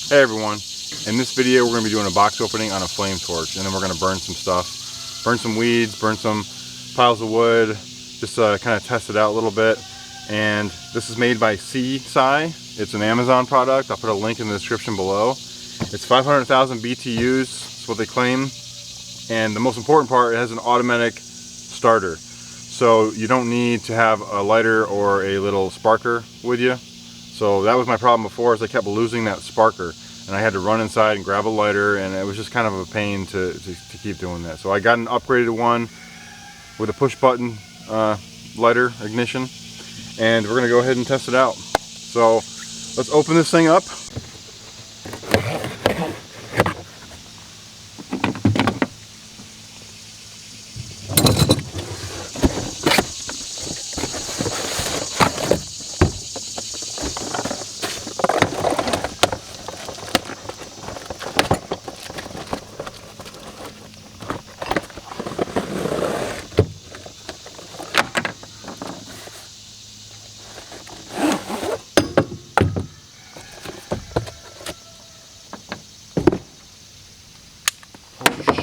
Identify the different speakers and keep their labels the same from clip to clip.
Speaker 1: Hey everyone, in this video we're going to be doing a box opening on a flame torch, and then we're going to burn some stuff, burn some weeds, burn some piles of wood, just kind of test it out a little bit. And this is made by Seesii. It's an Amazon product. I'll put a link in the description below. It's 500,000 BTUs, that's what they claim. And the most important part, it has an automatic starter. So you don't need to have a lighter or a little sparker with you. So that was my problem before, is I kept losing that sparker, and I had to run inside and grab a lighter, and it was just kind of a pain to keep doing that. So I got an upgraded one with a push button lighter ignition, and we're gonna go ahead and test it out. So let's open this thing up.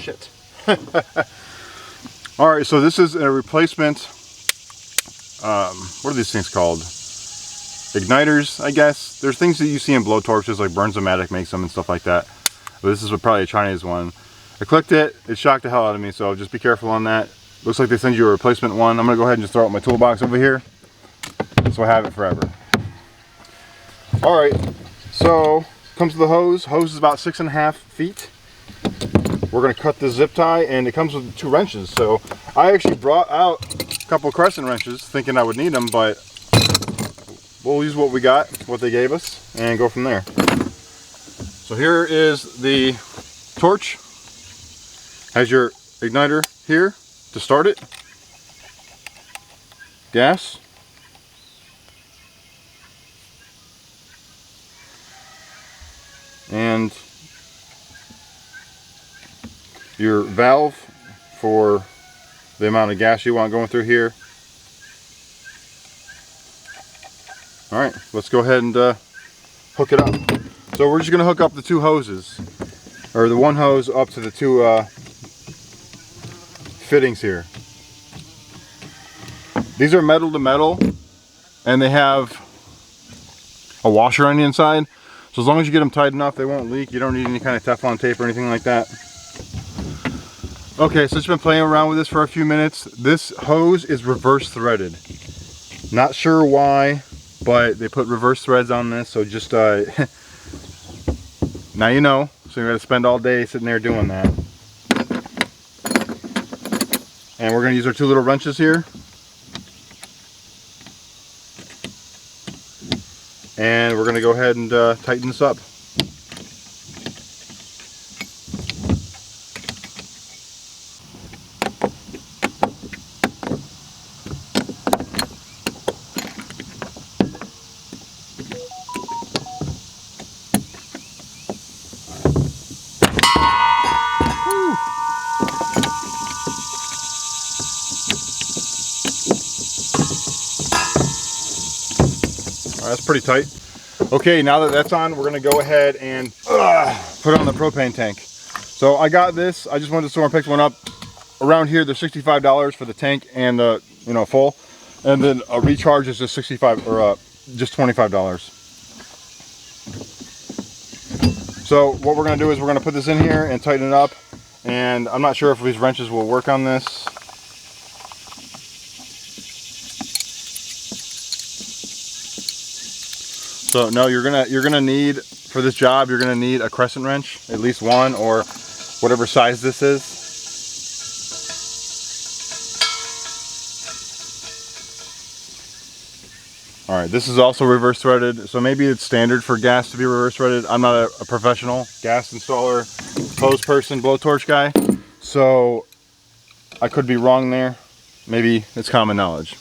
Speaker 1: Shit. Alright, so this is a replacement, what are these things called? Igniters, I guess. There's things that you see in blowtorches, like Burns-O-Matic makes them and stuff like that. But this is probably a Chinese one. I clicked it, it shocked the hell out of me, so just be careful on that. Looks like they send you a replacement one. I'm going to go ahead and just throw it in my toolbox over here, so I have it forever. Alright, so comes to the hose. Hose is about 6.5 feet. We're going to cut the zip tie, and it comes with 2 wrenches. So I actually brought out a couple crescent wrenches thinking I would need them, but we'll use what we got, what they gave us, and go from there. So here is the torch. Has your igniter here to start it. Gas. And your valve for the amount of gas you want going through here. Alright, let's go ahead and hook it up. So we're just going to hook up the 2 hoses, or the 1 hose up to the 2 fittings here. These are metal to metal, and they have a washer on the inside. So as long as you get them tight enough, they won't leak. You don't need any kind of Teflon tape or anything like that. Okay, so it's been playing around with this for a few minutes. This hose is reverse threaded. Not sure why, but they put reverse threads on this, so just now you know. So you're gonna spend all day sitting there doing that. And we're gonna use our 2 little wrenches here. And we're gonna go ahead and tighten this up. That's pretty tight. Okay, now that that's on, we're gonna go ahead and put on the propane tank. So I got this. I just went to the store and picked one up. Around here, they're $65 for the tank and the full, and then a recharge is just $65 or just $25. So what we're gonna do is we're gonna put this in here and tighten it up. And I'm not sure if these wrenches will work on this. So no, you're gonna need, for this job, you're gonna need a crescent wrench, at least one, or whatever size this is. All right, this is also reverse threaded, so maybe it's standard for gas to be reverse threaded. I'm not a professional gas installer, hose person, blowtorch guy, so I could be wrong there. Maybe it's common knowledge.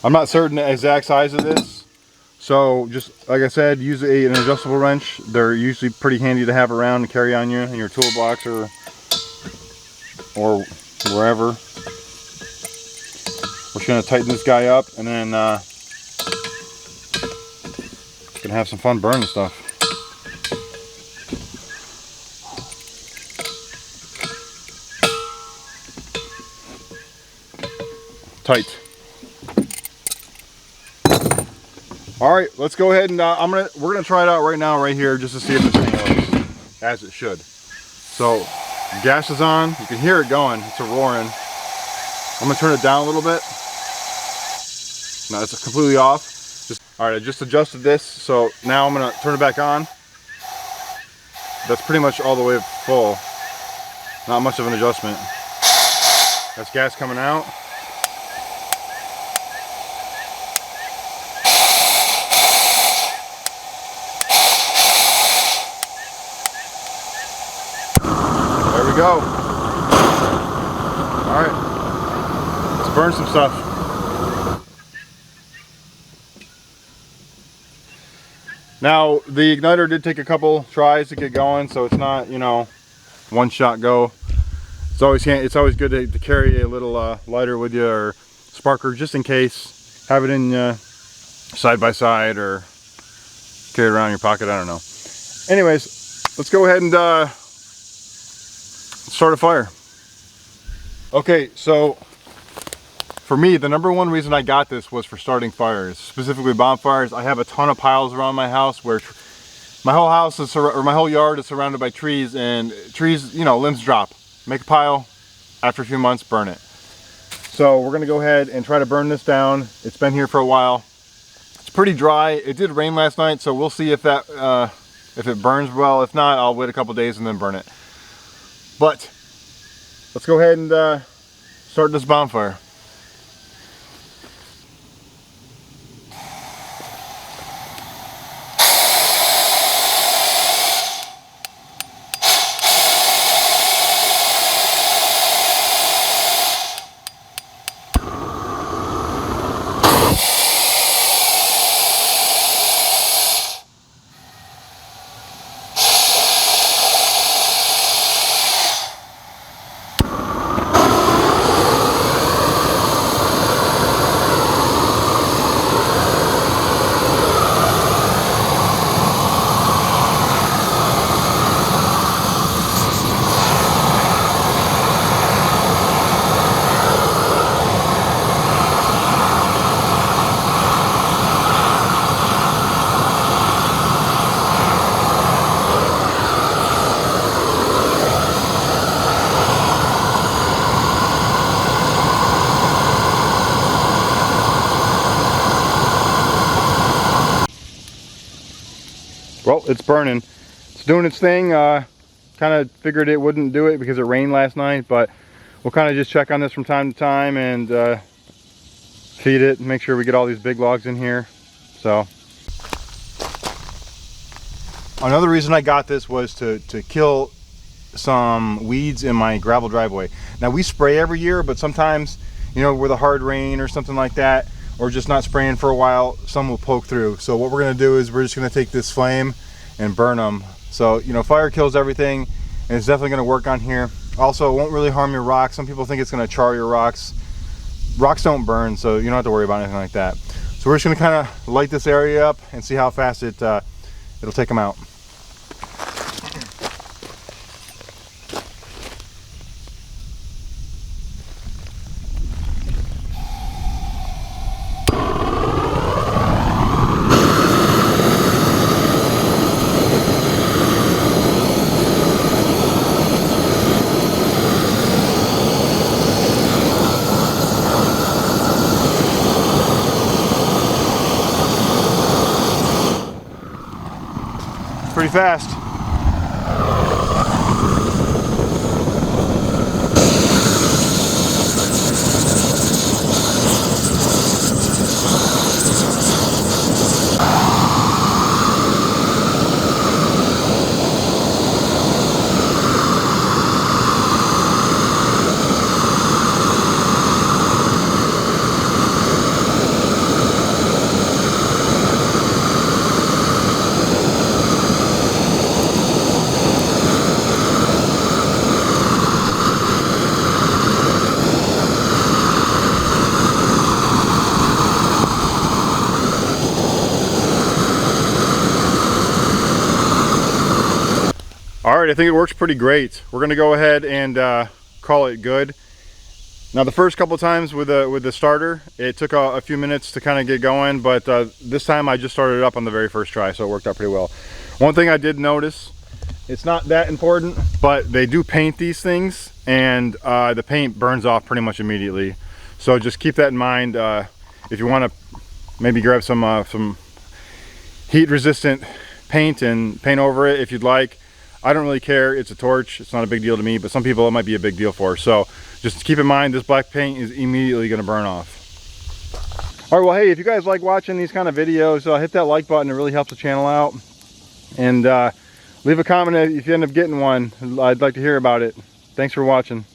Speaker 1: I'm not certain the exact size of this, So just like I said, use an adjustable wrench. They're usually pretty handy to have around to carry on you in your toolbox or wherever. We're just gonna tighten this guy up and then gonna have some fun burning stuff. Tight. All right, let's go ahead and we're gonna try it out right now, right here, just to see if this thing works as it should. So, gas is on. You can hear it going. It's a roaring. I'm gonna turn it down a little bit. No, it's completely off. All right, I just adjusted this, so now I'm gonna turn it back on. That's pretty much all the way full. Not much of an adjustment. That's gas coming out. There we go. All right, let's burn some stuff. Now, the igniter did take a couple tries to get going, so it's not, you know, one shot go. It's always good to carry a little lighter with you or sparker just in case. Have it in side by side or carry it around in your pocket. I don't know. Anyways, let's go ahead and start a fire. Okay, so for me, the number one reason I got this was for starting fires, specifically bonfires. I have a ton of piles around my house where my whole house is, or my whole yard is surrounded by trees, and trees, you know, limbs drop. Make a pile, after a few months, burn it. So we're gonna go ahead and try to burn this down. It's been here for a while. It's pretty dry. It did rain last night, so we'll see if that, if it burns well. If not, I'll wait a couple days and then burn it. But let's go ahead and start this bonfire. Well, it's burning. It's doing its thing. Kind of figured it wouldn't do it because it rained last night, but we'll kind of just check on this from time to time and feed it and make sure we get all these big logs in here. So another reason I got this was to kill some weeds in my gravel driveway. Now, we spray every year, but sometimes, you know, with a hard rain or something like that, or just not spraying for a while, some will poke through. So what we're gonna do is we're just gonna take this flame and burn them. So, you know, fire kills everything, and it's definitely gonna work on here. Also, it won't really harm your rocks. Some people think it's gonna char your rocks. Rocks don't burn, so you don't have to worry about anything like that. So we're just gonna kind of light this area up and see how fast it'll take them out. Pretty fast. All right, I think it works pretty great. We're gonna go ahead and call it good. Now the first couple times with the starter, it took a few minutes to kind of get going, but this time I just started it up on the very first try, so it worked out pretty well. One thing I did notice, it's not that important, but they do paint these things, and the paint burns off pretty much immediately. So just keep that in mind. If you want to maybe grab some heat-resistant paint and paint over it if you'd like. I don't really care. It's a torch. It's not a big deal to me, but some people it might be a big deal for. So just keep in mind this black paint is immediately going to burn off. All right, well, hey, if you guys like watching these kind of videos, hit that like button. It really helps the channel out. And leave a comment if you end up getting one. I'd like to hear about it. Thanks for watching.